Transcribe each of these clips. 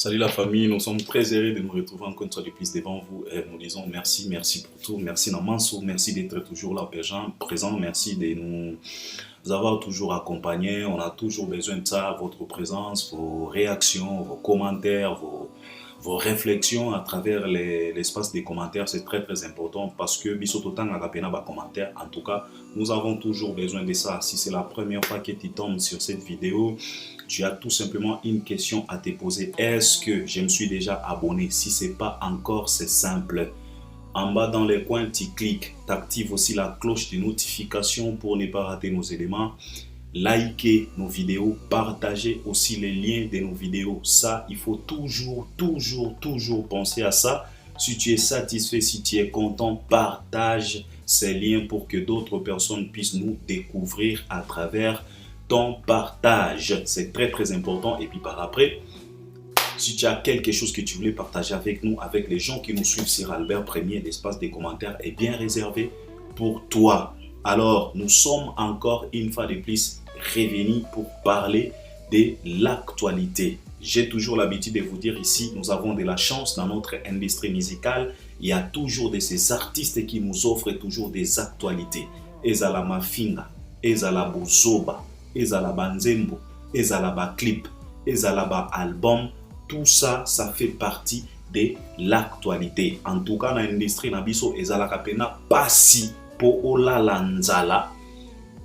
Salut la famille, nous sommes très heureux de nous retrouver encore une fois de plus devant vous et nous disons merci, merci pour tout, merci Namanso, merci d'être toujours là présent, merci de nous avoir toujours accompagnés, on a toujours besoin de ça, votre présence, vos réactions, vos commentaires, vos réflexions à travers l'espace des commentaires, c'est très très important parce que bisototan agapena ba commentaires, en tout cas, nous avons toujours besoin de ça. Si c'est la première fois que tu tombes sur cette vidéo, tu as tout simplement une question à te poser. Est-ce que je me suis déjà abonné? Si ce n'est pas encore, c'est simple. En bas dans les coins, tu cliques, tu actives aussi la cloche de notification pour ne pas rater nos éléments. Likez nos vidéos, partagez aussi les liens de nos vidéos. Ça, il faut toujours penser à ça. Si tu es satisfait, si tu es content, partage ces liens pour que d'autres personnes puissent nous découvrir à travers ton partage. C'est très très important. Et puis par après, si tu as quelque chose que tu voulais partager avec nous, avec les gens qui nous suivent sur Albert Premier, l'espace des commentaires est bien réservé pour toi. Alors, nous sommes encore une fois de plus revenus pour parler de l'actualité. J'ai toujours l'habitude de vous dire ici, nous avons de la chance dans notre industrie musicale. Il y a toujours de ces artistes qui nous offrent toujours des actualités. Ezala Mafinga, Ezala Bozoba, Ezala Banzembo, Ezala clip, Ezala album. Tout ça, ça fait partie de l'actualité. En tout cas, dans l'industrie, nabiso ezala kapena pasi po olala nzala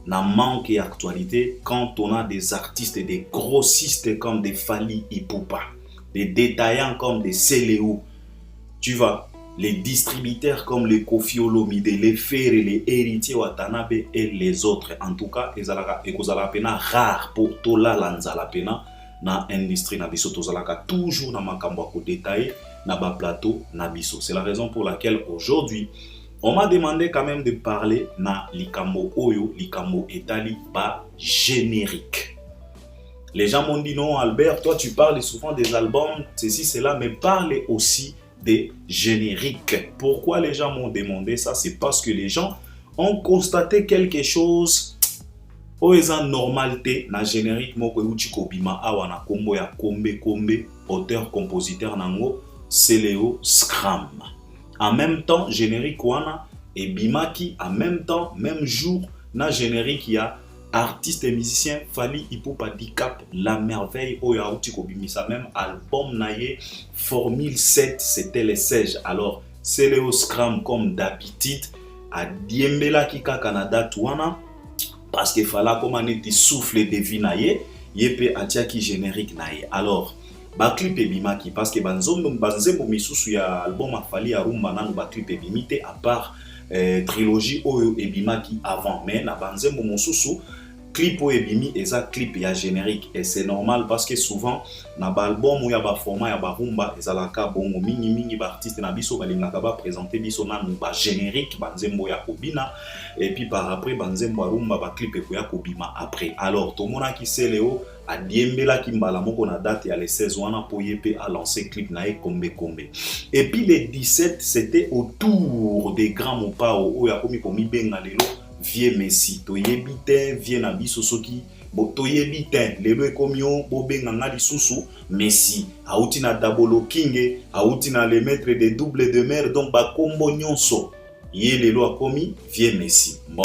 na manque d'actualité quand on a des artistes, des grossistes comme des Fally Ipupa, des détaillants comme des Seléo, tu vois, les distributeurs comme les Koffi Olomide, les Ferré, les Héritiers Watanabe et les autres. En tout cas, ezala pena rare pour tolala nzala pena na industrie na biso tozalaka toujours na makambo ko détailler na ba plateau na biso. C'est la raison pour laquelle aujourd'hui on m'a demandé quand même de parler na likambo oyo, likambo etali ba générique. Les gens m'ont dit non Albert, toi tu parles souvent des albums, ceci cela, mais parle aussi des génériques. Pourquoi les gens m'ont demandé ça? C'est parce que les gens ont constaté quelque chose oeza normalité na générique moko euti kobima awa na kombo ya kombe auteur compositeur nango Seléo Scram. En même temps générique wana et bimaki en même temps même jour na générique ya artiste et musicien Fally Ipupa Dicap la merveille oya euti kobimisa même album naye Formule 7, c'était les 16. Alors Seléo Scram comme d'habitude a diembela ki kaka na date wana parce qu'il fallait comme un souffle de vie naie, yépe atiaki générique naie. Alors, ba clip ebimaki parce que banzembo misusu ya album a Fally Arumba nanu ba clip ebimite à part trilogie oyo ebimaki avant, mais na banzembo mosusu clip oyo ebimi eza clip ya générique et c'est normal parce que souvent na ba album ou ya ba format ya ba rumba ezalaka bongo mingi ba artiste na biso balingaka ba présenter biso nanu ba générique banzembo ya kobina et puis par après banzembo rumba ba clip ya kobima après. Alors tomona ki Seléo a diembela ki mbala moko na date ya les 16 wana po yepe a lancé clip na kombe. Et puis les 17 c'était autour des grands mopao oyo akomi komi benga lelo vieux Messi, toyebi te vieux na biso soki toyebi te lelo ekomio bobenga nga lisusu Messi auti na Dabolo King auti na le maître de double de mer donc bakombo nyonso ye lelo akomi vieux Messi. Bon,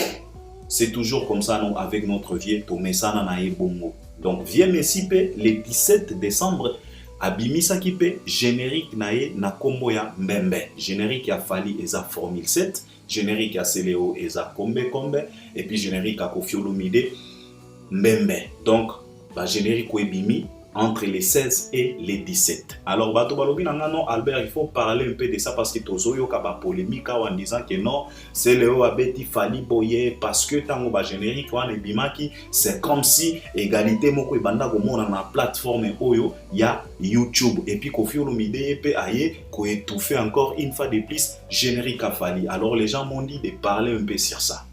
c'est toujours comme ça non avec notre vieux tomesana na ebongo. Donc vieux Messi pe le 17 décembre abimisa ki pe générique na ye na kombo ya Mbembe, générique ya Fally eza Formule 7, générique à Seléo eza Kombe et puis générique à Koffi Olomide Mbembe. Donc la générique ebimi entre les 16 et les 17. Alors bato balobi na non Albert, il faut parler un peu de ça parce que tozoyo ka ba polémique en disant que non Seléo abeti Fally boye parce que tango ba générique wana ebimaki c'est comme si égalité moko ebanda komona na plateforme oyo ya YouTube et puis Koffi Olomide pe aye ko étouffer encore une fois de plus générique à Fally. Alors les gens m'ont dit de parler un peu sur ça.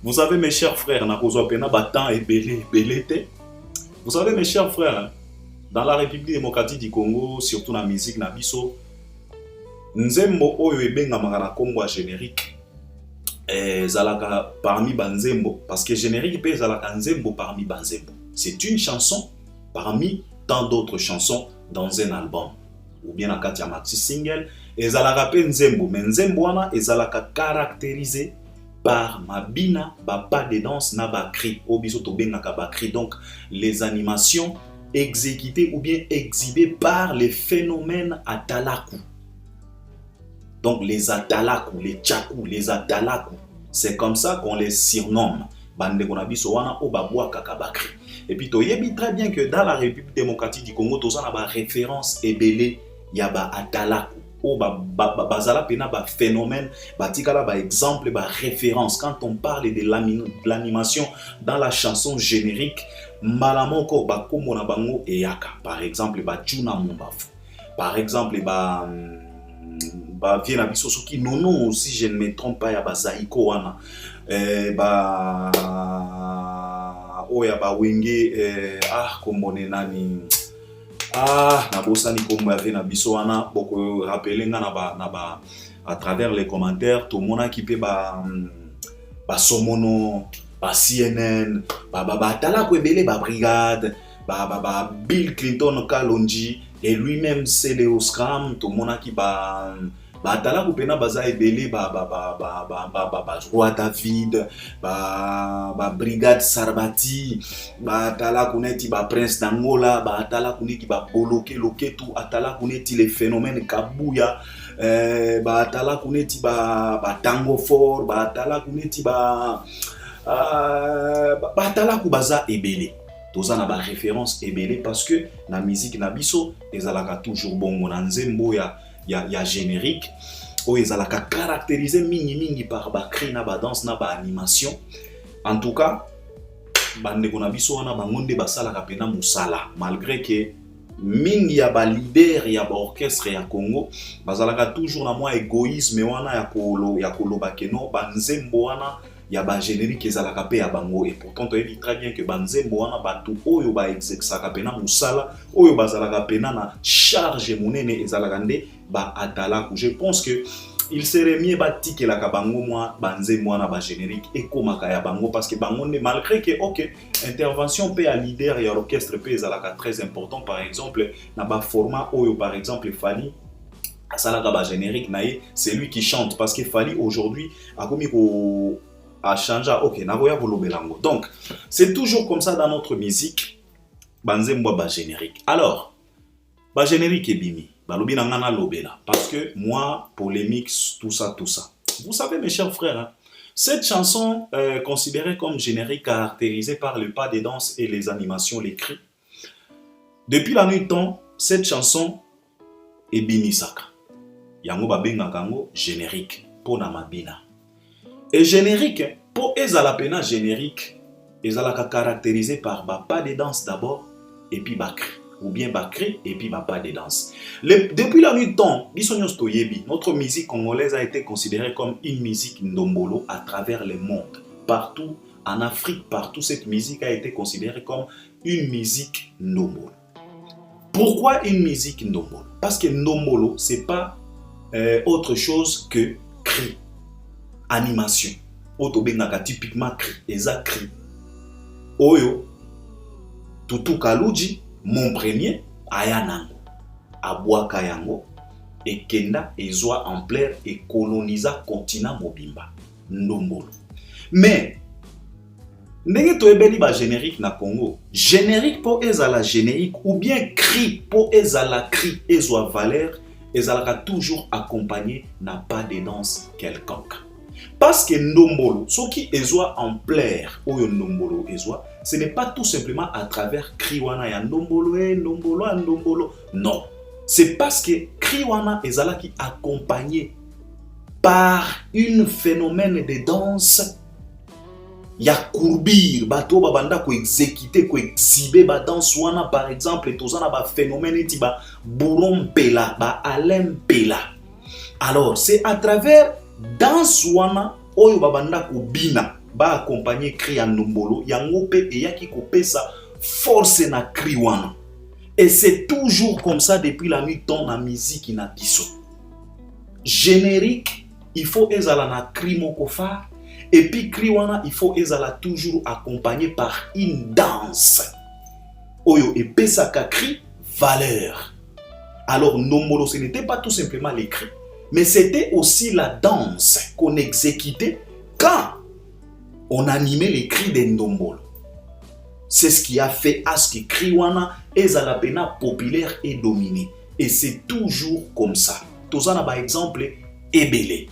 Vous savez mes chers frères, na kozwa pena ba temps et belete. Vous savez mes chers frères, dans la République démocratique du Congo, surtout dans la musique na biso, nzembo oyo ebengamaka na kombo ya générique zalaka parmi banzembo parce que générique pe zalaka nzembo parmi banzembo. C'est une chanson parmi tant d'autres chansons dans un album. Ou bien à Katia Maxi Single. Ezalaka pe nzembo. Mais nzembo wana ezalaka caractérisé par mabina, pas de danse, na ba cri. Obiso to bengaka ba cri. Donc, les animations exécutées ou bien exhibées par les phénomènes atalaku. Donc, les atalaku, les tchakou, les atalaku. C'est comme ça qu'on les surnomme. Bande konabiso wana o babwa kakabakri. Et puis, toyebi très bien que dans la République démocratique du Congo, toza na ba référence ebele ya ba atalaku. O bazala pena ba phénomène, ba tikala ba exemple, ba référence. Quand on parle de l'animation dans la chanson générique, malamoko ba komona bango eyaka. Par exemple, ba Tuna Mombafu. Par exemple, ba viena biso soki nono, si je ne me trompe pas, ya ba Zaiko wana. Oya ba wenge kombone nani nabosani kombo ya viena biso wana boko rappeler nga na ba à travers les commentaires tout mona ki pe ba somono ba CNN ba tala ko ebele ba brigade ba Bill Clinton Kalonji et lui-même c'est Léo Scram tout mona ki ba tala ko pena baza ebele ba Roi David ba brigade Sarbati ba tala kuneti ba Prince d'Angola ba tala kuneki ba Boloke Loketu atala kuneti les phénomènes Kabuya ba tala kuneti ba Tango Fort ba tala kuneti ba tala ku baza ebele toza na ba référence ebele parce que na musique na biso ezalaka toujours bongo na nzembo ya générique où ils ont caractérisé mingi par ba cri na ba danse na ba animation. En tout cas bande ko na biso wana bangonde basala ka pena musala malgré que mingi ya ba leader ya ba orchestre ya Congo bazalaka toujours na moi égoïsme wana ya koloba keno banzembo wana ya ba générique ezalaka pe ya bango et pourtant tu dis très bien que banzembo wana batu oyo ba exexaka pena musala oyo bazalaka pena na charge monene ezalaka nde ba atalaku. Je pense que il serait mieux bâti la kabango moi banzembo wana ba générique et komaka ya bango parce que bango ne malgré que OK intervention pe à leader et orchestre pe ezalaka très important. Par exemple na ba format oyo par exemple Fally asalaka ba générique nae c'est lui qui chante parce que Fally aujourd'hui a commis a changé. OK, nagoya volobelango. Donc, c'est toujours comme ça dans notre musique. Banzembo ba générique. Alors, ba générique est bimi. Ba lobi nangana lobela. Parce que moi, polémique, tout ça. Vous savez, mes chers frères, hein, cette chanson considérée comme générique, caractérisée par le pas des danses et les animations, les cris. Depuis la nuit de temps, cette chanson est bimi saka. Yango ba benga kango générique. Pona mabina. Et générique, pour ezala pena générique, ezala caractérisé par pas de danse d'abord et puis bakri, ou bien bakri et puis pas de danse. Depuis la nuit de temps, notre musique congolaise a été considérée comme une musique ndombolo à travers le monde. Partout en Afrique, partout cette musique a été considérée comme une musique ndombolo. Pourquoi une musique ndombolo? Parce que ndombolo, c'est pas autre chose que cri. Animation. Otobengaka typiquement cri. Eza cri. Oyo. Tutu Kaluji, mon premier, ayanango. Abwaka yango. Et kenda ezwa en plaire et colonisa continent mobimba. Ndombolo. Mais, ndenge toyebeli ba générique na Congo. Générique pour ezala générique ou bien cri pour ezala cri ezwa valeur. Ezalaka toujours accompagné n'a pas de danse quelconque. Parce que ndombolo, ce qui est en plaire, ou ndombolo ezwa, ce n'est pas tout simplement à travers kriwana ya ndombolo, ndombolo. Non. C'est parce que kriwana ezala qui accompagné par un phénomène de danse. Ya courbir, bato babanda ko exécuter, ko exhiber ba danse wana par exemple, tozana ba phénomène eti ba burompela, ba alempela. Alors, c'est à travers danse wana oyo babanda ko bina ba accompagner cri ya ndombolo yango pe eyaki ko pesa force na cri wana. Et c'est toujours comme ça depuis la nuit temps na musique na biso. Générique, il faut ezala na cri moko fa. Et puis, Kriwana, il faut ezala toujours accompagné par une danse. oyo epesaka cri valeur. Alors Ndombolo, ce n'était pas tout simplement les cris, mais c'était aussi la danse qu'on exécutait quand on animait les cris de Ndombolo. C'est ce qui a fait à ce que Kriwana ezalapena populaire et dominé. Et c'est toujours comme ça. Tozana par exemple ebele.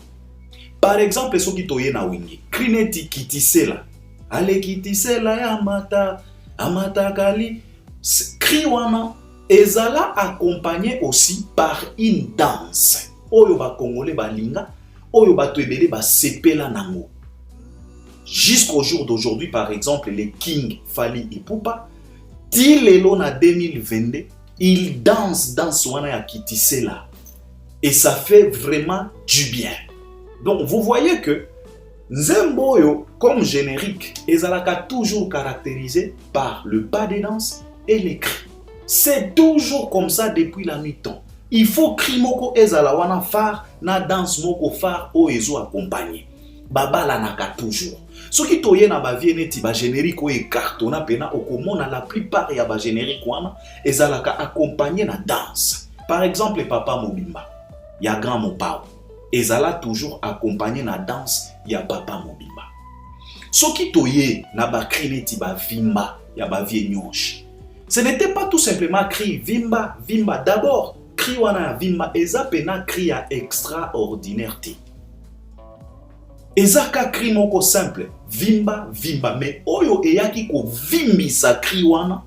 Par exemple, ce qui toye na wingi. Krineti kitisela. Ale kitisela ya amata kali. Kriwana ezala accompagné aussi par une danse. Oyo ba Congolais ba linga, oyo ba ebele ba sepela nango. Jusqu'au jour d'aujourd'hui, par exemple, les King Fally Ipupa, Tilelo na 2022, ils dansent dans Swana ya Kitisela. Et ça fait vraiment du bien. Donc, vous voyez que Nzemboyo, comme générique, ezalaka toujours caractérisé par le pas de danse et les cris. C'est toujours comme ça depuis la nuit temps. Il faut cri moko ezala wana phare, na danse moko phare o ezo accompagné. Baba la naka toujours. Ce qui toye na ba vie neti ba générique o e cartona pena okomona la plupart ya ba générique wana ezalaka accompagné na danse. Par exemple Papa Mobimba, ya Grand Mopao, ezala toujours accompagné na danse ya Papa Mobimba. Ce qui toye na ba cri neti ba vimba ya ba vie nyonche. Ce n'était pas tout simplement cri vimba vimba d'abord. Cri wana vimba eza pena cri ya extraordinaire te. Ezaka cri moko simple, vimba vimba, mais oyo eyaki ko vimbisa cri wana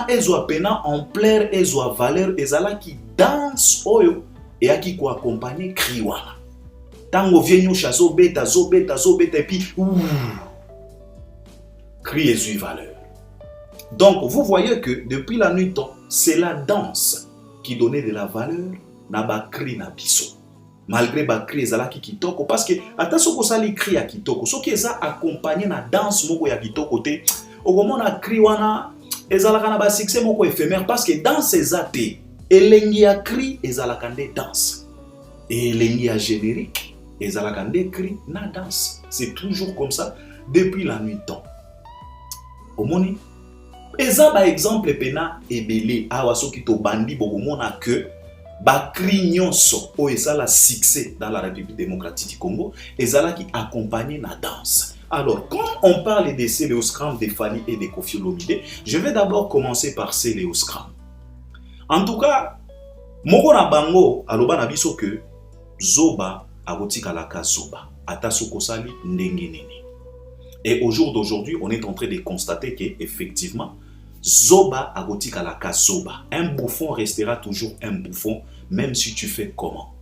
ezwa pena ampleur ezwa valeur ezala ki danse oyo eyaki ko accompagner cri wana. Tango vienyo chazo beta et puis cri ezui valeur. Donc vous voyez que depuis la nuit temps, c'est la danse qui donnait de la valeur na ba cri na biso. Malgré ba cri ezalaki kitoko, parce que ata soko sali cri ya kitoko, soki eza accompagné na danse moko ya kitoko te, okomona cri wana ezalaka na ba succès moko éphémère, parce que danse eza te, elengi ya cri ezalaka nde danse, et elengi ya générique ezalaka nde cri na danse. C'est toujours comme ça depuis la nuit temps. Omoni eza ba exemple pena ebele awa soki to bandi bokomona que ba cri nyonso o ezala succès dans la République démocratique du Congo ezala qui accompagné na danse. Alors quand on parle de Céléoskram, de Fally et de Koffi Olomide, je vais d'abord commencer par Céléoskram. En tout cas, moko na bango aloba na biso que zoba akotika laka zoba ata soko sali ndenge nene. Et au jour d'aujourd'hui, on est en train de constater que effectivement zoba akotika laka zoba. Un bouffon restera toujours un bouffon, même si tu fais comment.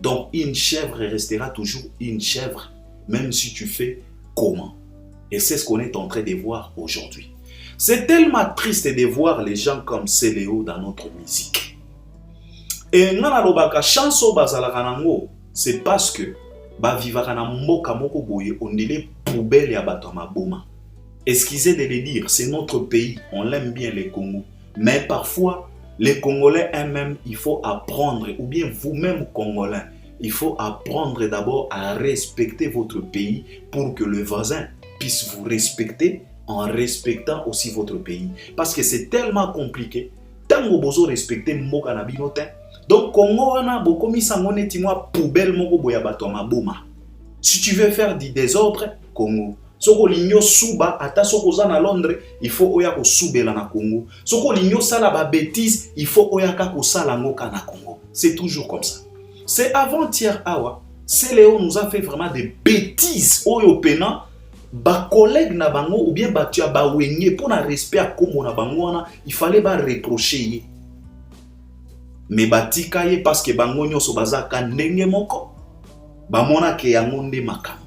Donc une chèvre restera toujours une chèvre, même si tu fais comment. Et c'est ce qu'on est en train de voir aujourd'hui. C'est tellement triste de voir les gens comme Céléo dans notre musique. Et ngana lobaka chanso bazalaka nango, c'est parce que ba vivaka na mboka moko boye on dirait poubelle ya bato maboma. Excusez de le dire, c'est notre pays, on l'aime bien les Congo. Mais parfois, les Congolais eux-mêmes, il faut apprendre, ou bien vous-même Congolais, il faut apprendre d'abord à respecter votre pays pour que le voisin puisse vous respecter en respectant aussi votre pays. Parce que c'est tellement compliqué. Tango bozo respecter mboka na binote. Donc Congo wana bokomi sango neti mwa poubelle moko boya bato maboma. Si tu veux faire du désordre, Congo. Soko linyo suba ata soko za na Londres, il faut oya ko subela na Congo. Soko linyo sala ba bêtise, il faut oya ka ko sala ngoka na Congo. C'est toujours comme ça. C'est avant-hier awa, Céléo nous a fait vraiment des bêtises oyo pena ba collègue na bango ou bien ba tia ba wenye pour na respect a komo na bango wana, il fallait ba reprocher. Mais batika ye parce que bango nyoso bazaka ndenge moko ba mona ke yango nde makambo.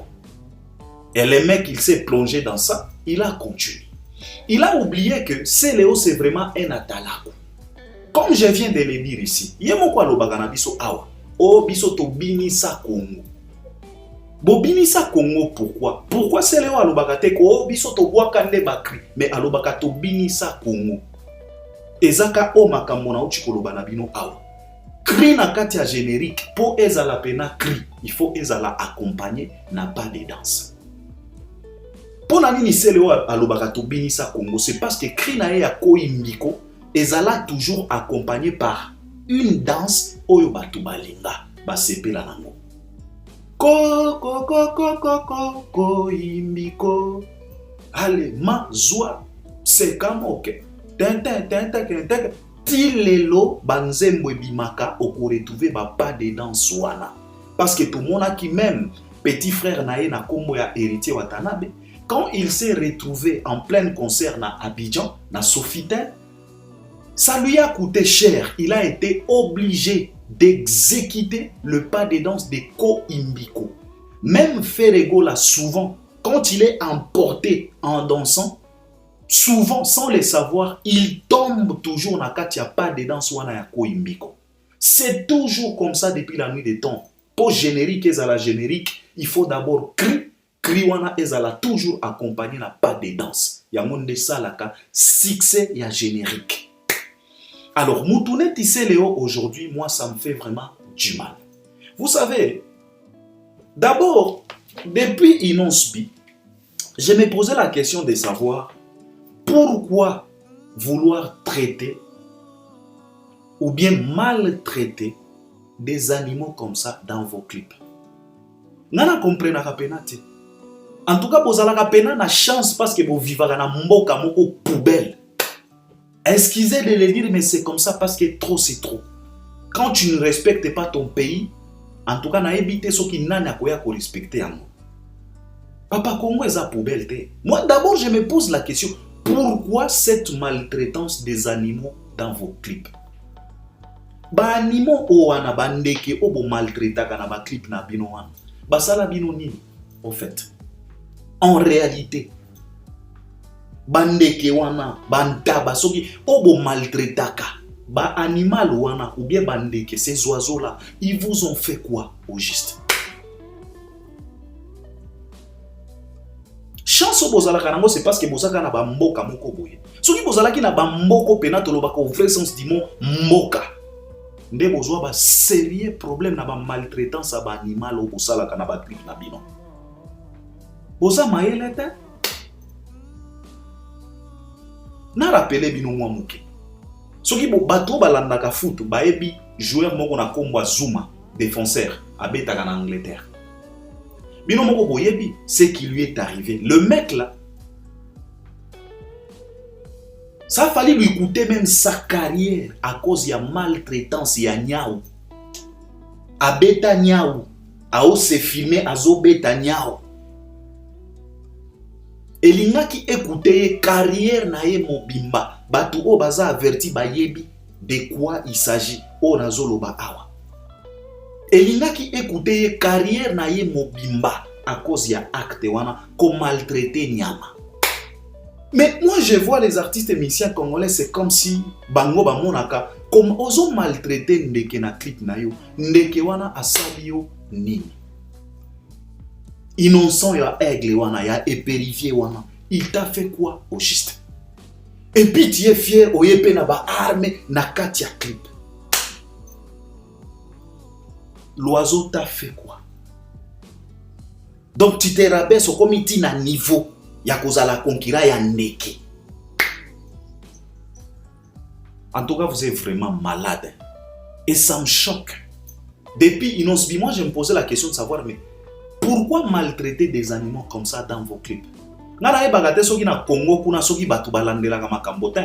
Et le mec, il s'est plongé dans ça, il a continué. Il a oublié que Céléo, c'est vraiment un atalako. Comme je viens de le dire ici, il y a mon quoi l'obagana biso awa. Oh, biso to binisa Congo. Bo binisa Congo, pourquoi? Pourquoi Céléo a l'obagate ko oh, biso to wakande bakri, mais a l'obagato binisa Congo. Ezaka o makamona uchi kolobana bino awa. Cri na kati ya générique, pour ezala pena cri, il faut ezala accompagner na pas de danse. Pour nani ni seleo alobaka to binisa Congo, c'est parce que cri na ya koimbiko ezala toujours accompagné par une danse oyo batu balinga basepela nango. Ko ko ko ko ko ko koimbiko. Allez, ma joie, c'est comme ok. Tilelo banzembo bimaka oko retrouver ba pas de danse wana. Parce que tout le monde qui même petit frère nae na kombo ya héritier Watanabe, quand il s'est retrouvé en plein concert na Abidjan, na Sofitel, ça lui a coûté cher. Il a été obligé d'exécuter le pas de danse de Koimbiko. Même Ferrego là, souvent, quand il est emporté en dansant, souvent, sans le savoir, il tombe toujours dans le pas de danse wana ya Koimbiko. C'est toujours comme ça depuis la nuit des temps. Pour générique et à la générique, il faut d'abord cri. Cri wana ezala toujours accompagné na pas de danse. Ya monde salaka succès ya générique. Alors, Moutounet Tissé Léo aujourd'hui, moi ça me fait vraiment du mal. Vous savez, d'abord, depuis Inonsbi, je me posais la question de savoir pourquoi vouloir traiter ou bien maltraiter des animaux comme ça dans vos clips. Nana comprenne la penate. En tout cas, vous avez la chance parce que vous vivez dans un mboka moko poubelle. Excusez de le dire, mais c'est comme ça parce que trop c'est trop. Quand tu ne respectes pas ton pays, en tout cas, na évité ce qui n'a pas respecté à nous. Papa Congo est à poubelle. Moi, d'abord, je me pose la question, pourquoi cette maltraitance des animaux dans vos clips? Ba animaux o wana bandeke o bo maltraita kana ba clip na bino wana. Ba sala bino nini au fait? En réalité, bandeke wana bantaba soki o bo maltraitaka ba animal wana ou bien bandeke ces oiseaux là, ils vous ont fait quoi au juste? Chance bozala kanango c'est parce que bozaka na ba mboka moko boye. Soki bozala ki na ba mboko pena tolobaka au vrai sens du mot mboka. Nde bozwa ba sérieux problème na ba maltraitance ba animal o bosala kana ba clip na bino. Boza mayele te. Na rappelé bino mwa muke. Soki bo bato balandaka foot ba ebi joueur moko na kombo Zuma, défenseur, abetaka en Angleterre. Bino moko boyebi, ce qui lui est arrivé. Le mec là, ça a fallu lui coûter même sa carrière à cause de la maltraitance ya Niao. Abeta Niao, ao se filmer azo beta Niao. Elinga ki écouter carrière na ye mobimba, batu o baza averti ba yebi de quoi il s'agit. O nazolo ba awa. Elinga ki écouter carrière na ye mobimba à cause ya acte wana ko maltraiter nyama. Mais moi je vois les artistes et musiciens congolais, c'est comme si bango ba monaka comme ozo maltraiter ndeke na clip na yo, ndeke wana asali yo nini. Innocent ya aigle wana ya épérifié wana, il t'a fait quoi au juste? Et puis tu es fier oyepe na ba arme na kati ya clip. L'oiseau t'a fait quoi? Donc tu te rabaisses au comité na niveau ya kozala konkira ya ndeke. En tout cas, vous êtes vraiment malade. Et ça me choque. Depuis Inonsbi, moi je me posais la question de savoir, mais pourquoi maltraiter des animaux comme ça dans vos clips? Nana e bagate soki na Congo kuna soki batu balandelaka makambo te.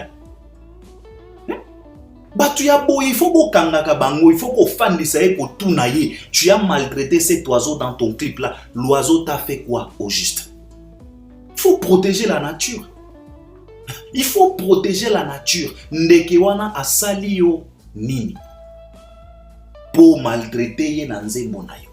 Batu ya boy, il faut ko kangaka bango, il faut ko fandisa e ko tuna ye. Tu as maltraité cet oiseau dans ton clip là. L'oiseau t'a fait quoi au juste? Il faut protéger la nature. Il faut protéger la nature. Ndeke wana asali yo nini? Pour maltraiter ye na nzembo na yo.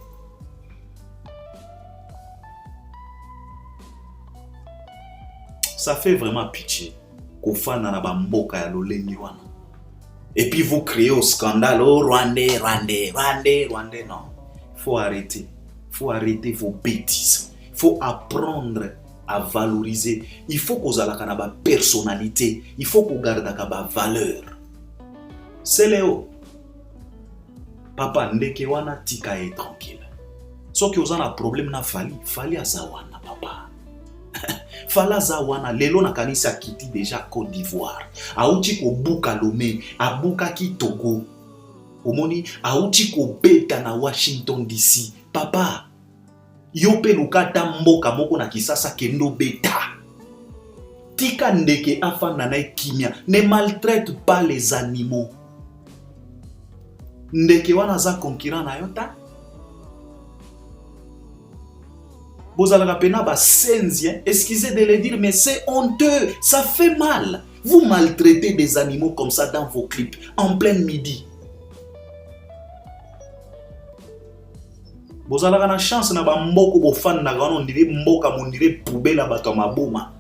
Ça fait vraiment pitié. Kofana na bamboka ya lolengi wana. Et puis vous créez au scandale, oh Rwandais, Rwandais, Rwandais, Rwandais, non. Il faut arrêter. Il faut arrêter vos bêtises. Il faut apprendre à valoriser. Il faut qu'on ait une personnalité. Il faut qu'on garde une valeur. C'est Léo. Papa, ndeke wana tika est tranquille. So que vous avez un problème na fali, fali azawana papa. Falaza wana lelo na kanisa kiti déjà Côte d'Ivoire. Auti ko buka Lomé, abuka ki Togo. Omoni auti ko beta na Washington DC. Papa, yope lukata mboka moko na Kisasa kendo beta. Tika ndeke afana na kimia. Ne maltraite pas les animaux. Ndeke wana za concurrent na yota. Bozalaka pena ba senzien, excusez de le dire, mais c'est honteux, ça fait mal. Vous maltraitez des animaux comme ça dans vos clips, en plein midi. Bozalaka na chance na ba mboko bo fan na gano ndire mboka mondire poubelle bato maboma.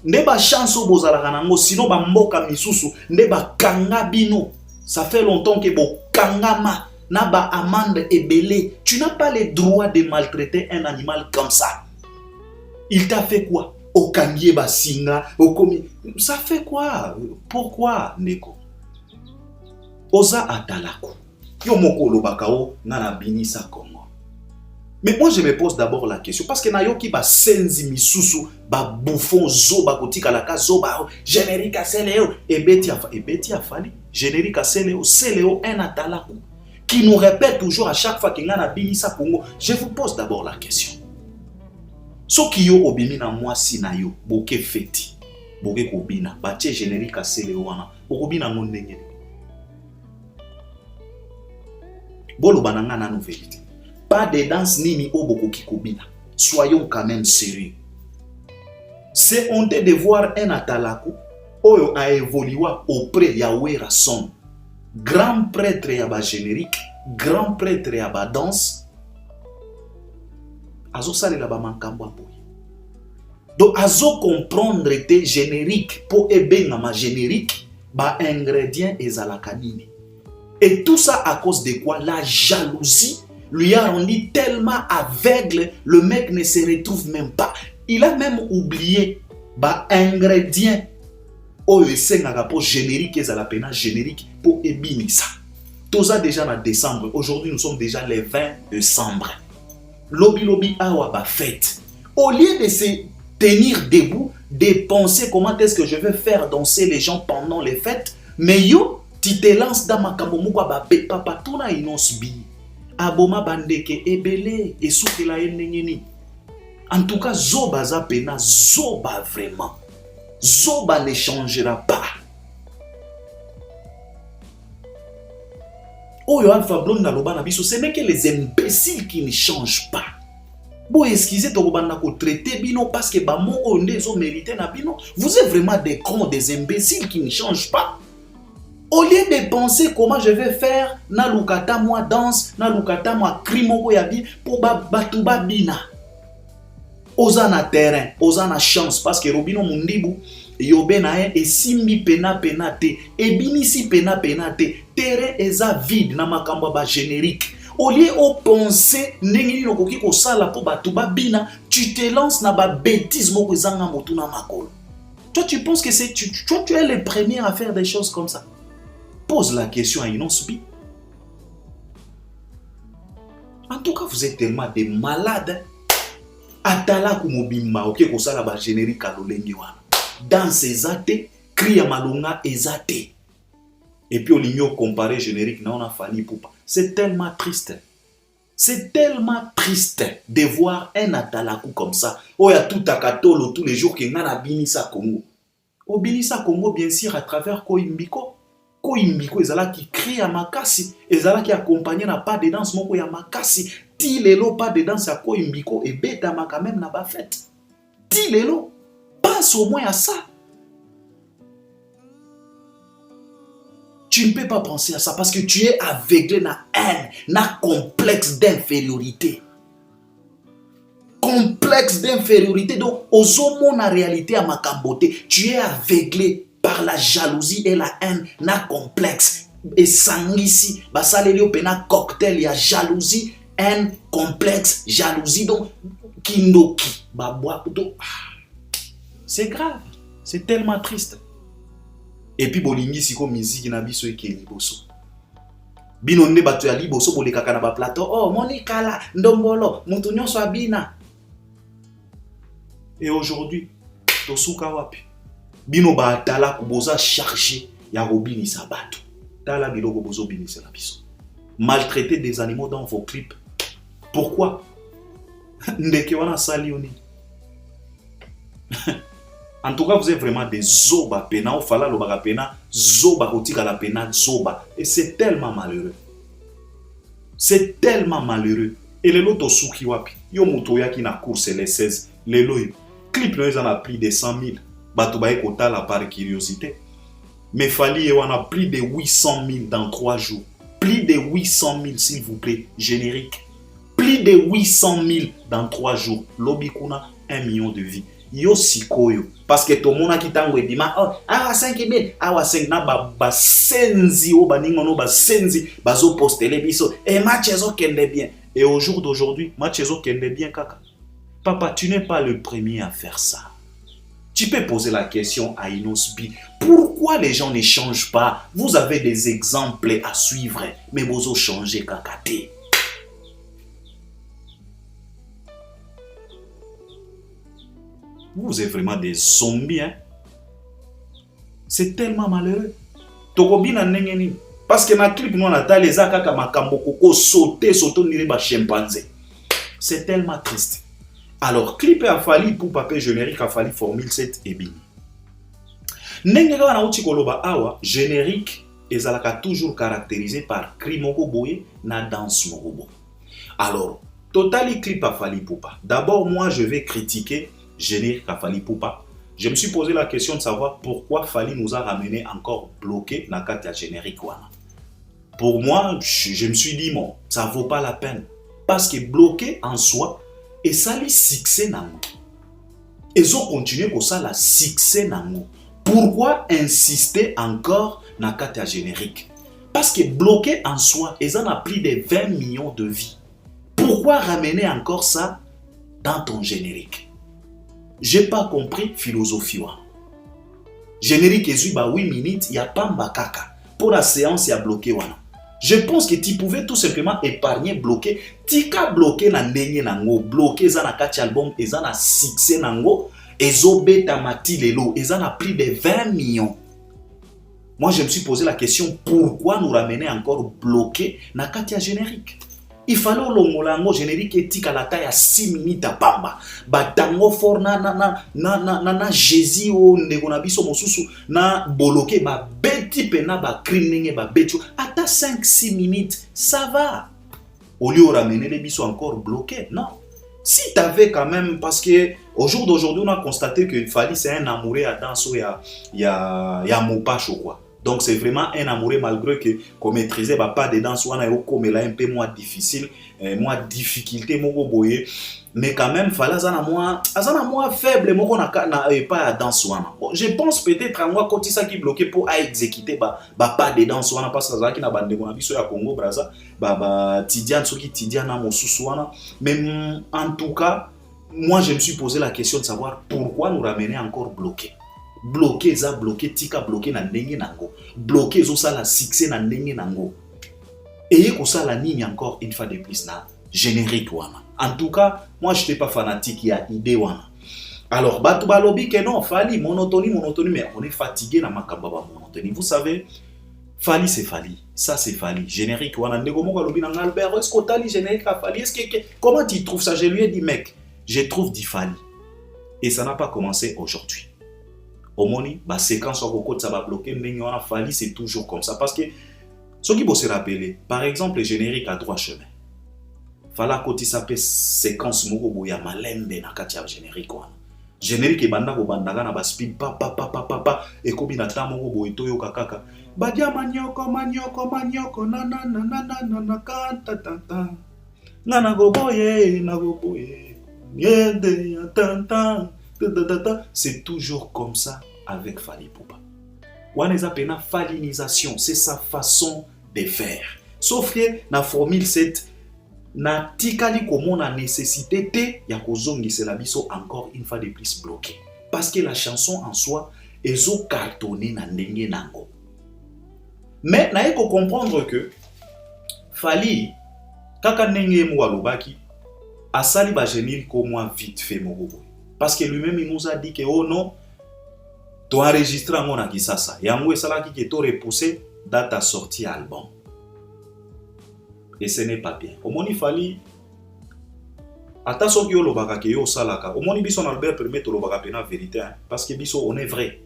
Nde ba chance o bozalaka nango, sinon ba mboka misusu nde ba kanga bino. Ça fait longtemps que bo kangama. Naba amande ebele, tu n'as pas le droit de maltraiter un animal comme ça. Il t'a fait quoi? Okangie basinga, okomi. Ça fait quoi? Pourquoi, Neko? Oza atalaku. Yo moko lobakao nana binisa Congo. Mais moi je me pose d'abord la question parce que na yo ki ba senzi misusu ba bouffon zo ba kotika la ka zo ba générique aseleo ebeti afali générique aseleo seleo un atalaku qui nous répète toujours à chaque fois qu'il y a un binisa Congo. Je vous pose d'abord la question. So ki yo obimi na mwasi na yo, boke feti, boke kobina, batie générique asele wana, okobina mondenge. Bolo bananga na vérité. Pas de danse nini oboko ki kobina. Soyons quand même sérieux. C'est honteux de voir un atalaku oyo a évolué auprès ya Wera Son. Grand prêtre ya ba générique, grand prêtre ya ba danse, azo sale la ba mankambo boy. Donc azo comprendre te générique pour ebenga ma générique ba ingrédients ezalaka nini. Et tout ça à cause de quoi? La jalousie lui a rendu tellement aveugle, le mec ne se retrouve même pas. Il a même oublié ba ingrédients. Oyo esengaka pour générique ezala pena générique pour ebinisa. Toza déjà en décembre. Aujourd'hui nous sommes déjà le 20 décembre. Lobi awa ba fête. Au lieu de se tenir debout, de penser comment est-ce que je vais faire danser les gens pendant les fêtes, mais yo tu te lances dans makambo moko ba papa tuna inosbi. Aboma bandeke ebele esukela endengeni. En tout cas zoba za pena zoba vraiment. Zoba ne changera pas. Oyo Alpha Blonde na loba na biso, ce n'est que les imbéciles qui ne changent pas. Bon, excusez to banda ko traiter bino parce que ba mo o ndezo mérité na bino. Vous êtes vraiment des cons, des imbéciles qui ne changent pas. Au lieu de penser comment je vais faire na lukata moi danse, na lukata moi crimoko ya bi pour batuba bina. Oza na terrain, oza na chance parce que Robino Mundibu yobe na e simbi pena te e binisi pena te terrain eza vide na makambo ba générique. Au lieu de penser ndenge no koki ko sala po batu ba bina, tu te lances na ba bêtise moko ezanga motu na makolo. Toi tu penses que c'est tu es le premier à faire des choses comme ça? Pose la question à Inosbi. En tout cas, vous êtes tellement des malades. Atala kumobima ok ko sala ba générique à l'olengi wana. Dans ces athées, cria malonga ezate. Et puis on l'igno comparé générique na on a Fally Ipupa. C'est tellement triste. C'est tellement triste de voir un atalaku comme ça. Oh ya tout à katolo tous les jours qui na binisa Congo. Au binisa Congo bien sûr à travers Koimbiko. Koimbiko ezala qui crie à makasi, ezala qui accompagné na pas de danse moko ya makasi. Ti lelo pas de danse à Koimbiko et beta ma quand même na ba fête. Ti lelo pense au moins à ça. Tu ne peux pas penser à ça parce que tu es aveuglé na haine, na complexe d'infériorité. Complexe d'infériorité. Donc, aux hommes na réalité à makambote, tu es aveuglé par la jalousie et la haine, na complexe. Et sangisi, basalelio pena cocktail, il y a jalousie, haine, complexe, jalousie, donc kindoki, babwa, c'est grave, c'est tellement triste. Et puis bolingi siko musique na biso eke liboso. Bino nde bato ya liboso bolekaka na ba plateau. Oh Monica la ndombolo, mutu nyonso abina. Et aujourd'hui, tosuka wapi bino ba tala kuboza chargé ya robinisa bato tala biloko bozo binisa la biso maltraiter des animaux dans vos clips. Pourquoi? Ndeke wana sali oni. En tout cas, vous êtes vraiment des zoba pena, ou fala lo baga pena, zoba kotika la pena, zoba. Et c'est tellement malheureux. C'est tellement malheureux. Et les lotos souki wapi. Yo mutoya ki na course les 16. Les loy. Clip nous en a pris des 100 000. Bato bae kota la par curiosité. Mais Fali on a plus de 800 000 dans 3 jours. Plus de 800 000 s'il vous plaît. Générique. Plus de 800 000 dans 3 jours. Lobby kuna 1 million de vies. Yo sikoyo. Parce que tout le monde qui t'a dit, oh, awa 5 000, awa 5 na ba senzi, o ba ningono ba senzi, bazo postele biso. Et match ezo kende bien. Et au jour d'aujourd'hui, match ezo kende bien kaka. Papa, tu n'es pas le premier à faire ça. Tu peux poser la question à Inosbi. Pourquoi les gens ne changent pas? Vous avez des exemples à suivre, mais vous avez changé kakate. Vous êtes vraiment des zombies, hein? C'est tellement malheureux. Tokobina nengeni. Parce que dans le clip, nous on a les akaka makambo koko sauter nire ba chimpanzé. C'est tellement triste. Alors, clip a fallu pour papier générique a fallu formule 7 et bini. Nengega na uti koloba awa générique ezalaka toujours caractérisé par cri moko boye na danse moko boye. Alors, totally clip a fallu poupa. D'abord, moi je vais critiquer générique à Fali Poupa. Je me suis posé la question de savoir pourquoi Fali nous a ramené encore bloqué dans la carte générique. Pour moi, je me suis dit, bon, ça ne vaut pas la peine. Parce que bloqué en soi, et ça lui succès dans nous. Ils ont continué comme ça, la succès dans nous. Pourquoi insister encore dans la carte générique? Parce que bloqué en soi, ils en ont plus de 20 millions de vies. Pourquoi ramener encore ça dans ton générique? J'ai pas compris philosophie. Générique est 8 minutes, il n'y a pas mbakaka. Pour la séance, il y a bloqué. Je pense que tu pouvais tout simplement épargner, bloquer. Tika bloqué na ndenye nango, bloqué za na kati album, et za na succès nango, et zo beta mati lelo, et za na plus de 20 millions. Moi, je me suis posé la question, pourquoi nous ramener encore bloqué na kati générique? Il fallait longolango générique éthique à la taille à 6 minutes à Bamba. Batango for na Jésus o ndekona biso mosusu na boloke ba beti pena ba criminel ba betu. Ata 5-6 minutes, ça va. Au lieu de ramener les biso encore bloqués, non. Si tu avais quand même, parce que au jour d'aujourd'hui, on a constaté que Fali c'est un amoureux à danse, il y a Mopacho quoi. Donc c'est vraiment un amoureux malgré que qu'on maîtrisait pas de danse, on a un peu moins difficile, moins difficulté, mais quand même fallait moins faible, pas à danse. Bon, je pense peut-être à moi quand ça qui bloqué pour exécuter pas de danse parce que ça qui na bande on a biso ya Congo Brazza, Tidiane soki Tidiane na mosusuana, mais en tout cas, moi je me suis posé la question de savoir pourquoi nous ramener encore bloqué. Bloqué ça bloqué tika bloqué na ndenge nango bloqué zo ça la succès na ndenge nango et ko ça la ligne encore une fois de plus na générique wana. En tout cas moi je n'étais pas fanatique il y a idée wana. Alors batu balobi que non Fali monotonie mais on est fatigué na makamba ba monotonie. Vous savez Fali c'est Fali, ça c'est Fali générique wana ndeko moko lobi na Albert est-ce que tali générique à Fali, est-ce que comment tu trouves ça? Je lui ai dit mec je trouve du Fali et ça n'a pas commencé aujourd'hui. Au moni, la séquence au côté ça va bloquer, mais il y a Fali, c'est toujours comme ça. Parce que, ce qui faut se rappeler, par exemple, le générique à droit chemin. Fala côté ça peut séquence mogo ya malembe na kati ya générique wana. Générique e banda ko bandaga na ba speed pa et kobi na ta mogo boy to yo kakaka. Badia manyoko na kanta tanta. Na go boye. Yende ya tanta. C'est toujours comme ça avec Fali Poupa. Waneza pena falinisation, c'est sa façon de faire. Sauf que na formule 7 na tikali comme na nécessité te ya kozongi c'est la biso encore une fois de plus bloqué parce que la chanson en soi ezo cartonné na ndenge nango. Mais na eko comprendre que Fali kaka ndenge mo alobaki asali ba générique au moins vite fait moko. Parce que lui-même, il nous a dit que, oh non, tu as enregistré mon Akisasa. Yango et Salaki qui t'ont repoussé dans ta sortie album. Et ce n'est pas bien. Au moins, il fallait. Ata soki yo lobaka ke yo salaka. Au moins, biso Albert permet to lobaka pena vérité. Parce que biso, on est vrai.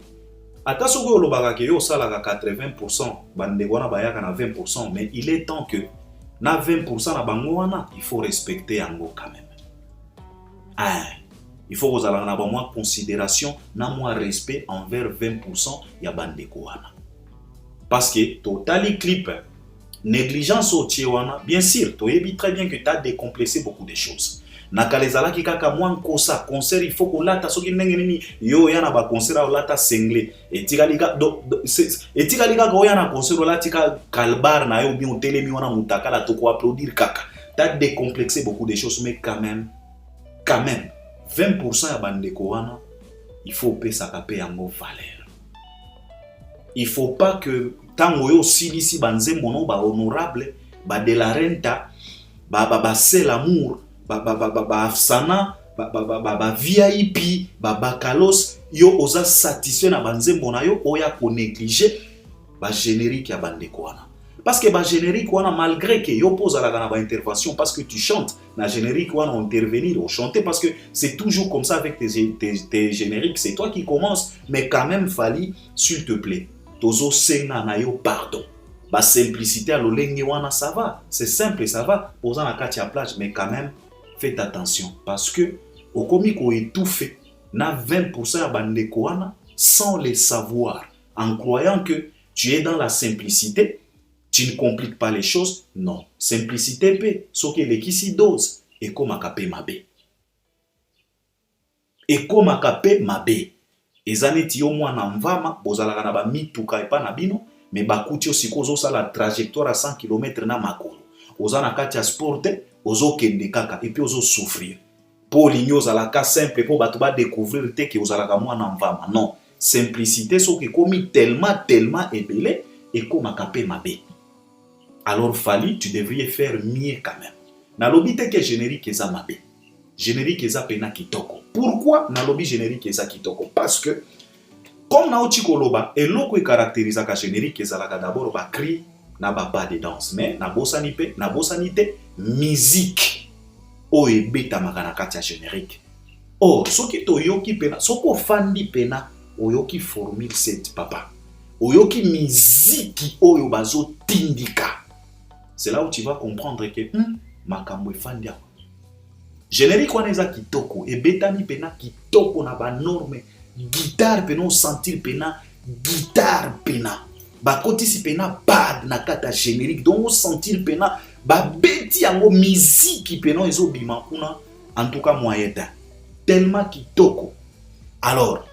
Ata soki yo lobaka ke yo salaka 80%, bande wana bayaka na 20%, mais il est temps que na 20% na bango wana, il faut respecter yango quand même. Ah, il faut que vous ayez moins considération, na moins respect envers 20% ya bande wana. Parce que totally clip négligence au wana, bien sûr, tu sais très bien que tu as décomplexé beaucoup de choses. Nakalezala ki kaka moins kosa concert il faut que lata soki ndenge nini yo yana ba concert au lata singlé et tikalika et tikalika ko yana concert lata tika kalbar na yo bien telemi wana mutaka la to ko applaudir kaka. Tu as décomplexé beaucoup de choses mais quand même 20% ya bandeko wana il faut payer sa kapé yango valeur. Il faut pas que tango yo silisi banze mono ba honorable ba de la renta ba c'est l'amour ba afsana ba VIP ba bakalos yo oza satisfait na banze mona yo oya ko négliger ba générique ya bandeko wana. Parce que ba générique wana malgré que yo pose la ba intervention parce que tu chantes na générique wana intervenir ou chanter parce que c'est toujours comme ça avec tes génériques, c'est toi qui commences mais quand même fallait s'il te plaît tozo senga na yo pardon. Ba simplicité à l'olenge wana ça va, c'est simple ça va posant la carte à plage mais quand même faites attention parce que au comique on étouffé na 20% à bandeko wana sans les savoir en croyant que tu es dans la simplicité. Tu ne compliques pas les choses, non. Simplicité paix, ce qui est qui dose et comme akapé mabe. Et comme akapé mabe. Ezaneti yo mwana mvama bozalaka na ba mituka epa na bino mais bakuti osiko zo la trajectoire à 100 km na makolo. Ozana kati ya sport ozo kende kaka et puis ozo souffrir. Pour l'igno za la cas simple pour bato ba découvrir te que ozalaka mwana mvama. Non, simplicité so qui komi tellement ébélé et comme akapé mabe. Alors Fali, tu devrais faire mieux quand même. Nalobi te que générique eza mabe. Générique eza pena kitoko. Pourquoi nalobi générique eza kitoko? Parce que comme na oti koloba eloko e caractérise ka générique eza la d'abord ba cri na ba pas de danse mais na bosani te musique o ebeta makana kati ya générique. Oh, soki to yoki pena, soko fandi pena oyoki formule 7 papa. Oyoki musique oyo bazo tindika. C'est là où tu vas comprendre que makambo efandi. Générique wana eza kitoko et betani pena kitoko na ba norme guitare pena sentir pena guitare pena ba kotisi pena bad na kata générique donc sentir pena ba beti yango musique pena ezo bima kuna en tout cas moyeta tellement kitoko. Alors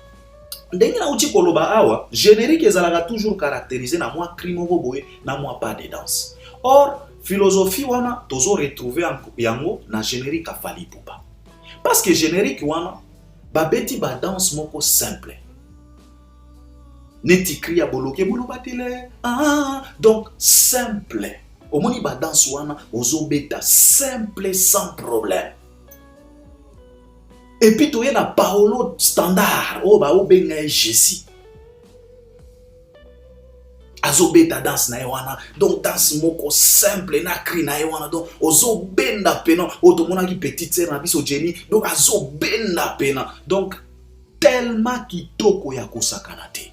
ndenge na uti koloba awa générique ezalaka toujours caractérisé na moi crime boboye na moi pas de danse. Or philosophie wana tozo retrouver yango na générique a Fally Ipupa. Parce que générique wana ba beti ba danse moko simple. Neti cria boloke bolobatele donc simple. Omoni ba danse wana ozo beta simple sans problème. Et puis tu es la paolo standard o ba obenga Jessie. Azo beta danse na wana donc danse moko simple na cri na wana donc ozo benda pena otomona ki petite sœur na biso Jenny donc azo benda pena donc tellement kitoko ya kosakana te.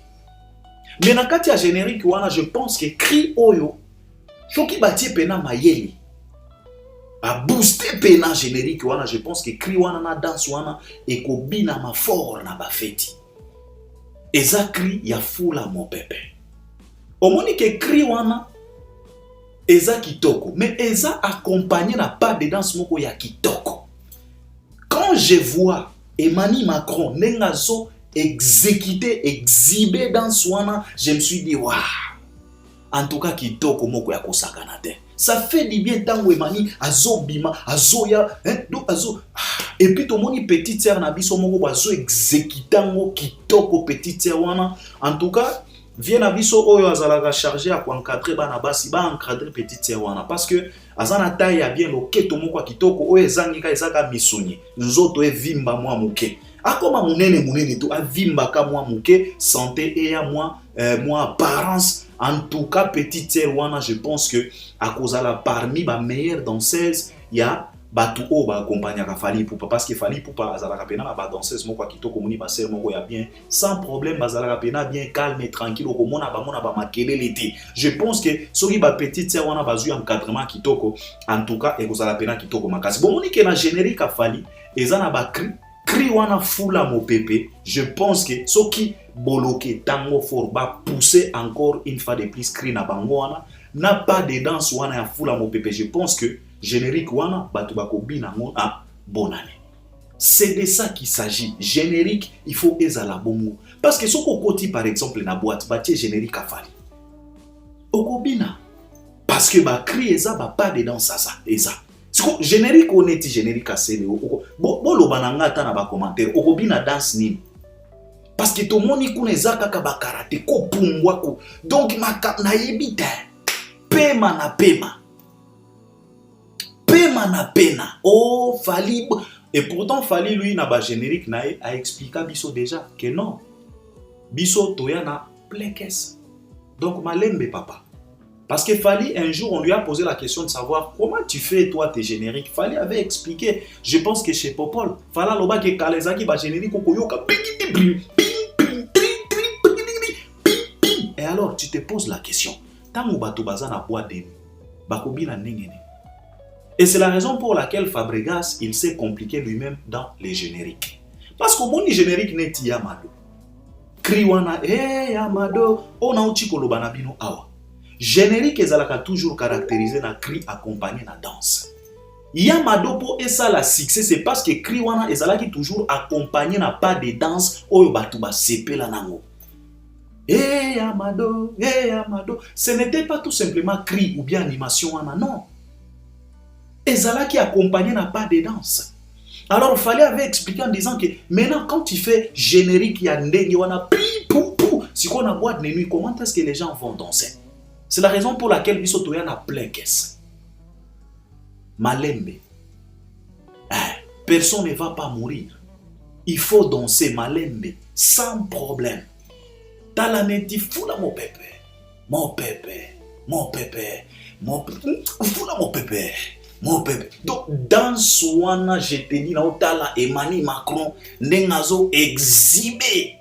Mais na kati ya générique wana je pense que cri oyo soki batie pena mayeli a booster pena générique wana je pense que cri wana na danse wana ekobina ma fort na ba feti. Eza cri ya fula mon pepe. Omoni que cri wana eza kitoko mais eza accompagné na pas de danse moko ya kitoko. Quand je vois Emmanuel Macron nengazo exécuter exhiber danse wana je me suis dit waouh. En tout cas kitoko moko ya kosakana te. Ça fait du bien tango Emmanuel azobima azoya donc azo et puis to moni petite sœur na biso moko bazo exécutango kitoko petite sœur wana en tout cas vient à biso oyo azalaka chargé à encadrer bana basi ba encadrer petite sœur wana parce que azana taille ya bien loketo moko kitoko oyo ezangika ezaka misuni nzoto evimba mwa muke Akoma munene tout avimbaka moi muke santé et à moi apparence. En tout cas petite sœur wana je pense que à cause la parmi ba meilleure danseuse il y a batu o ba accompagner ka Fally Ipupa parce que Fally Ipupa azalaka pena ba danseuse moko kitoko moni ba sœur moko ya bien sans problème bazalaka pena bien calme et tranquille ko mona ba makelele te. Je pense que soki ba petite sœur wana bazui encadrement kitoko en tout cas e kozala pena kitoko makasi. Bon moni ke na générique a Fally ezana ba cri wana fula mo pepe. Je pense que soki boloké tango for ba pousser encore une fois de plus cri na bango wana n'a pas de danse wana ya fula mo pepe. Je pense que générique wana batu bakobi nango a bonne année. C'est de ça qu'il s'agit. Générique, il faut ezala bomo parce que soko koti par exemple na boîte batie générique a Fally okobina parce que ba cri eza ba pas de danse ça eza générique honnête générique a sele bo lo bananga ta na ba commentaire okobina danse nini parce que to moni kuna eza kaka ba karaté ko pumbwa ko donc maka na yebita pema na pema oh Fally et pourtant Fally lui na ba générique na a expliqué biso déjà que non biso toya na plein caisse donc malembe papa parce que Fally un jour on lui a posé la question de savoir comment tu fais toi tes génériques. Fally avait expliqué, je pense que chez Popol Fally loba ke kalezaki ba générique koyoka et alors tu te poses la question tango bato baza na boîte de bakobina ndengene. Et c'est la raison pour laquelle Fabregas, il s'est compliqué lui-même dans les génériques. Parce qu'au monde générique n'est Yamado. Kriwana, Yamado, on a ouchi kolobana bino awa. Générique ezalaka toujours caractérisé na cri accompagné na danse. Yamado pour esa la succès, c'est parce que Kriwana ezalaki toujours accompagné na pas de danse oyo batu ba sepela nango. Yamado, Yamado. Ce n'était pas tout simplement cri ou bien animation wana, non. Ezalaki accompagné n'a pas de danse. Alors Fally avait expliqué en disant que maintenant quand tu fais générique il y a ndenge wana si on a boîte de nuit comment est-ce que les gens vont danser? C'est la raison pour laquelle biso toya na plein caisse. Malembe. Personne ne va pas mourir. Il faut danser malembe sans problème. Talaneti fula mon pépé. Mon pépé. Mon pépé. Mon fula mon pépé. Mon peuple. Donc, dans Swana, je te dis, na Emmanuel Macron, n'engazo exhibé.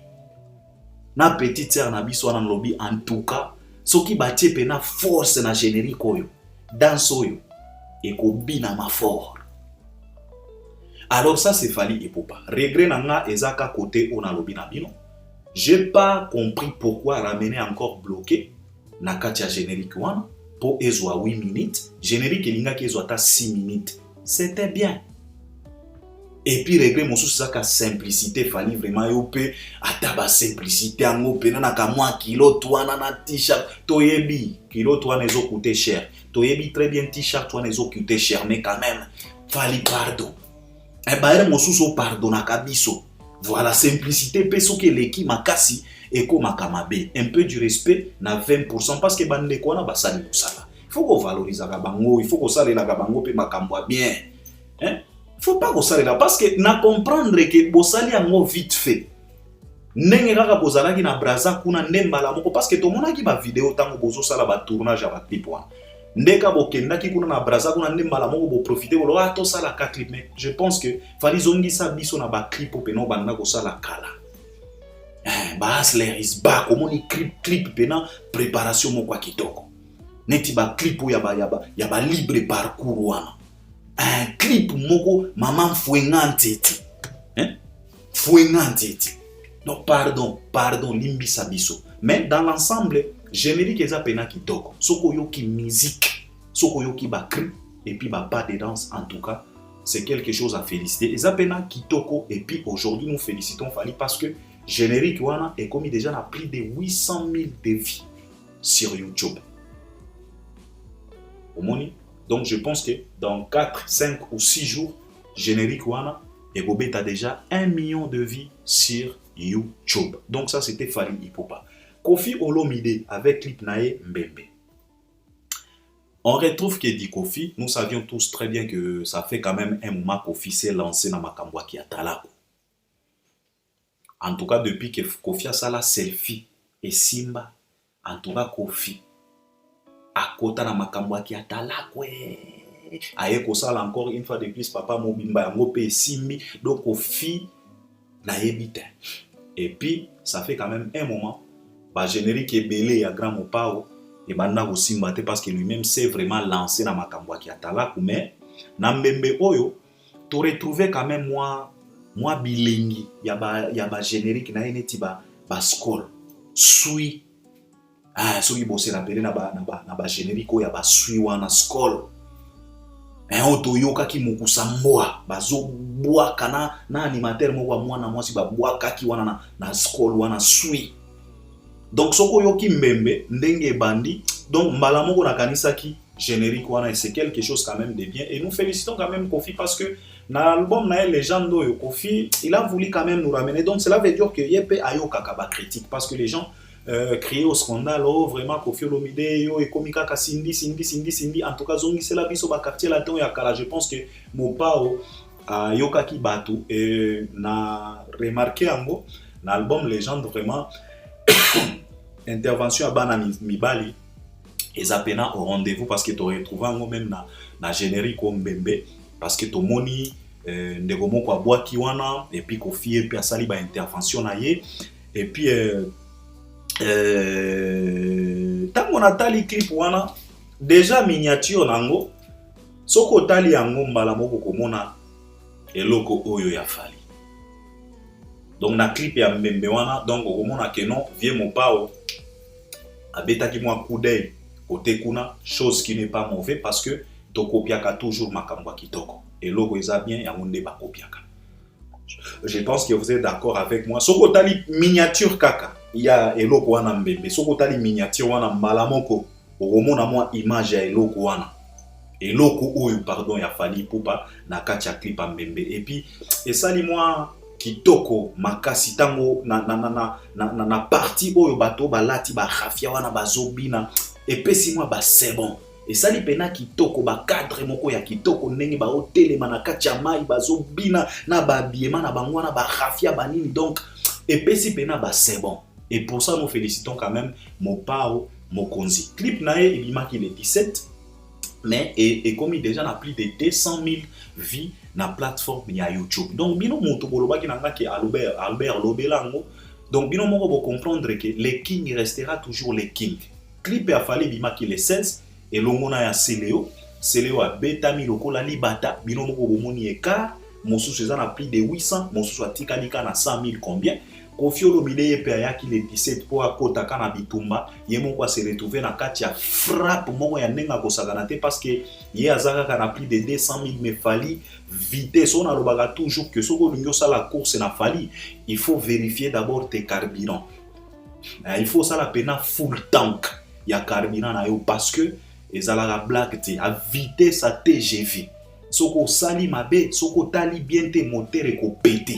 Na petite sœur na biso na lobby en tout cas, ce qui bâtit pena force na générique oyo. Dans soyo, et ko bina ma fort. Alors ça c'est Fally Ipupa. Regret nanga ezaka côté on a lobby na bino. J'ai pas compris pourquoi ramener encore bloqué na katia générique wana. Pour ezwa 8 minutes, générique elinga ki ezwa ta 6 minutes. C'était bien. Et puis regret mon sous ça ka simplicité Fally vraiment yo pe ataba simplicité ango pe na ka moi kilo toana na t-shirt toyebi kilo toana ezo coûter cher. Toyebi très bien t-shirt toana ezo coûter cher mais quand même Fally pardon. Et bah mon sous pardonna kabiso. Voilà simplicité pe so ke leki makasi Eko makamabe, un peu du respect na 20% parce que bande ko na basali musala. Il faut qu'on valorise la bango, il faut qu'on sale la bango pe makambo bien. Hein? Faut pas qu'on sale là parce que na comprendre que bosali ango vite fait. Ndenge kaka bozala ki na braza kuna ndembala moko parce que to mona ki ba vidéo tango bozo sala ba tournage ba clip wana. Ndeka bokenda ki kuna na braza kuna ndembala moko bo profiter bo lo to sala ka clip mais je pense que Fally zongi sa biso na ba clip pe no banda ko sala kala. Bas l'air is back comment ni clip pena préparation mon quoi kitoko neti ba clip ya ba libre parcours wana un clip moko maman fouengante hein fouengante donc pardon limbi sabiso mais dans l'ensemble générique eza pena kitoko soko yoki musique soko yoki ba clip et puis ba pas de danse en tout cas c'est quelque chose à féliciter eza pena kitoko et puis aujourd'hui nous félicitons Fally parce que générique wana est commis déjà à plus de 800 000 défis sur YouTube. Donc je pense que dans 4, 5 ou 6 jours, générique wana et Gobet a déjà 1 million de vues sur YouTube. Donc ça c'était Fally Ipupa. Koffi Olomide avec clip nae Mbembe. On retrouve que dit Koffi, nous savions tous très bien que ça fait quand même un moment Koffi s'est lancé dans Makambwa qui a talako. En tout cas, depuis que Kofi a ça la selfie et Simba, en tout cas Kofi, à côté na makambo qui atala kwe. Aye ko ça encore une fois de plus papa mobimba yango pe simbi donc Kofi na yebite. Et puis ça fait quand même un moment ba générique ebelé à grand mopao et banda ko simba te parce que lui-même s'est vraiment lancé na makambo qui atala mais na mbembe oyo tu retrouver quand même moi bilingi ya ba générique na eneti ba skol sui soki bosse rappelé na ba générique oyo ya ba sui wana skol oto yoka ki mokusa mboa bazo boa kana na animateur moko mwana mwasi ba boa kaki wana na skol wana sui donc soko yoki mbembe ndenge bandi donc mbala moko na kanisa ki générique wana et c'est quelque chose quand même de bien et nous félicitons quand même Kofi parce que dans l'album na légende de Kofi il a voulu quand même nous ramener donc cela veut dire que yepe ayoka kaba critique parce que les gens crier au scandale oh vraiment Kofi Olomide yo et komika ka Cindy en tout cas zongi c'est la biso ba quartier latin ya kala je pense que Mopao yoka ki batu et na remarqué ango na album légende vraiment intervention à bana mibali et zapena au rendez-vous parce que tu retrouves ango même na générique Mbembe parce que to moni ndeko moko abwa ki wana et puis Kofi et puis asali ba intervention na ye et puis tango natali clip wana déjà miniature nango soko tali yango mbala moko komona eloko oyo ya fali donc na clip ya Mbembe wana donc komona que non vieux Mopao abetaki moi coup d'œil côté kuna chose qui n'est pas mauvais parce que tokopiaka toujours makambo kitoko eloko eza bien yango nde bakopiaka. Je pense que vous êtes d'accord avec moi. Soko tali miniature kaka il y a eloko wana Mbembe soko tali miniature wana mbala moko okomona moi image ya eloko wana eloko oyo pardon ya Fally Ipupa na kati ya clip ya Mbembe et puis esali moi kitoko makasi tango na partie oyo bato balati ba rafia wana bazobina epesi moi ba c'est bon esali pena kitoko ba cadre moko ya kitoko ndenge ba hotelema na kati ya mai bazobina na ba biema na bango na ba rafia banini donc epesi pena ba c'est bon et pour ça nous félicitons quand même Mopao Mokonzi clip nae ebimaki le 17 mais et comme il déjà n'a plus de 200 000 vues na plateforme ya YouTube donc bino moto bolobaki nanga ke Albert Lobelango donc bino moko bo comprendre que le king restera toujours le king clip ya Fally bimaki le 16 et longona ya Seleo a betami lokola libata bino moko bomoni écart mosusu eza na plus de 800 mosusu atikalika na 100 000 combien Kofi Olomide yepe ayaki le 17 po akota kana bitumba ye moko se retrouver na kati ya frappe moko ya nenga kosakana te parce que ye azaka na plus de 200 000 mais Fally vitesse on a lobaka toujours que soko lingo ça la course na Fally il faut vérifier d'abord tes carburants il faut ça la pena full tank ya carburant na yo parce que ezalaka blague te a vitesse à TGV soko sali mabe soko tali bien te moteur e ko péter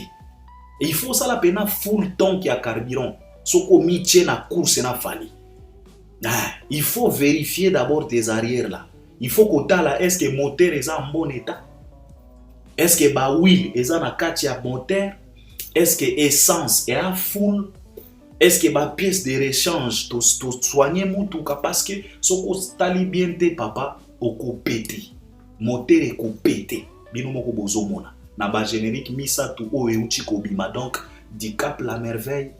et il faut ça la peine full tank ya carburant soko miche na course na Fally il faut vérifier d'abord tes arrières là il faut que tala est-ce que moteur est en bon état est-ce que ba wheel est na kati ya moteur est-ce que essence est à full est-ce que ba pièce de rechange to soigner mutuka parce que soko tali bien te papa oko péter moteur e ko péter bino moko bozomona na ba générique misatu o euti kobima donc Dicap la merveille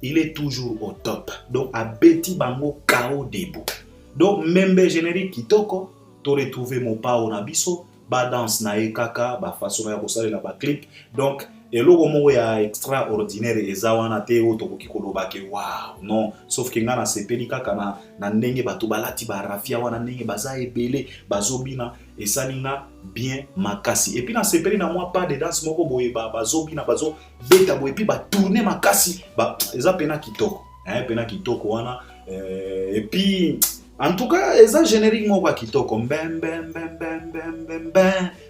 il est toujours au top donc a beti bango kao debout donc même générique kitoko to retrouver Mopao na biso ba danse na ekaka ba façon ya kosalela ba clip donc eloko moko ya extraordinaire ezawana te oto kokikoloba ke wow non sauf que ngana sepeli kaka na ndenge bato balati ba rafia wana ndenge baza ebele bazobina esalinga bien makasi et puis na sepeli na moi pas de danse moko boye bazobina bazo beta boye puis ba tourner makasi ba eza pena kitoko pena kitoko wana et puis en tout cas eza générique moko kitoko bem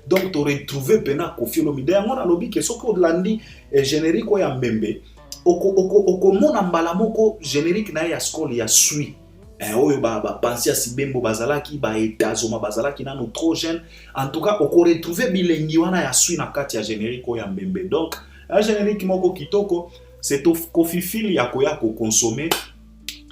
donc tu retrouver pena Kofi Olomide yango na lobi ke soko landi générique ya Mbembe oko mona mbala moko générique na ya skol ya sui oyo ba penser à Sibembo bazalaki ba etazoma bazalaki nano trop jeune en tout cas oko retrouver bilengi wana ya sui na kati ya générique ya Mbembe donc un générique moko kitoko c'est Kofi Phil ya koya ko consommer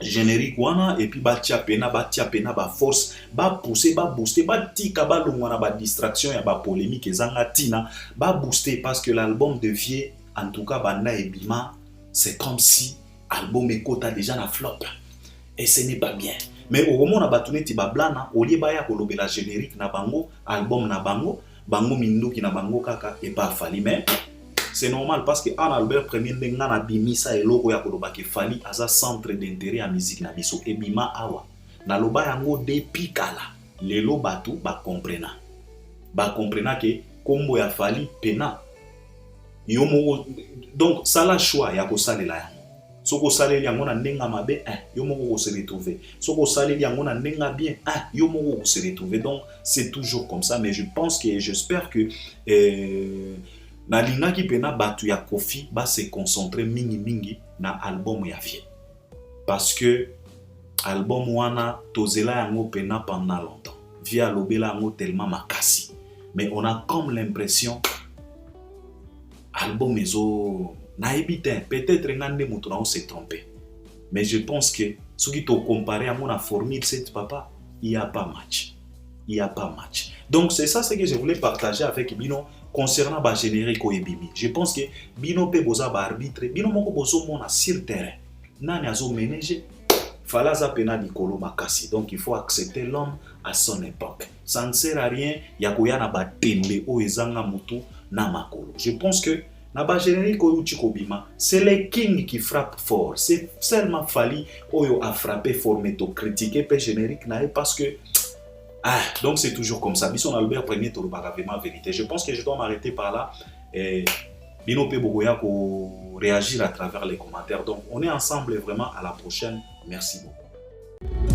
générique wana et puis batia pena ba force ba pousser ba booster ba tika ba longwana ba distraction ya ba polémique ezanga tina ba booster parce que l'album devient en tout cas banda ebima c'est comme si album ekota déjà na flop et ce n'est pas bien mais au moment na batuneti ba blana olie ba ya kolobela générique na bango album na bango minduki na bango kaka et pas fali mais c'est normal parce que Anne Albert premier ndenga na bimisa eloko ya koloba ke fali aza centre d'intérêt à musique na biso et bima awa na loba yango depuis kala lelo batu ba comprena ke kombo ya fali pena yomo donc ça la choix ya ko salela yango soko saleli yango na ndenga mabe yomo ko se retrouver soko saleli yango na ndenga bien yomo ko se retrouver donc c'est toujours comme ça mais je pense que j'espère que nalingaki pena batu ya Kofi ba se concentrer mingi na album ya vie parce que album wana tozela yango pena pendant longtemps via lobela yango tellement makasi mais on a comme l'impression album ezo na ebite peut-être ngande mutu na on s'est trompé mais je pense que ce qui te comparé à mon formule cette papa il y a pas match donc c'est ça ce que je voulais partager avec Bino concernant ba générique ou ebimi. Je pense que Bino pe boza ba arbitre, Bino moko bozo mona sur terrain. Nani azo ménager falaza pena likolo makasi. Donc il faut accepter l'homme à son époque. Ça ne sert à rien ya koya na ba tembe o ezanga mutu na makolo. Je pense que na ba générique ou chikobima, c'est les kings qui frappent fort. C'est seulement Fali oyo a frappé fort mais to critiquer pe générique na parce que donc c'est toujours comme ça. Bisson Albert premier tolobaka vraiment vérité. Je pense que je dois m'arrêter par là. Bino pe bogoya ko réagir à travers les commentaires. Donc on est ensemble vraiment à la prochaine. Merci beaucoup.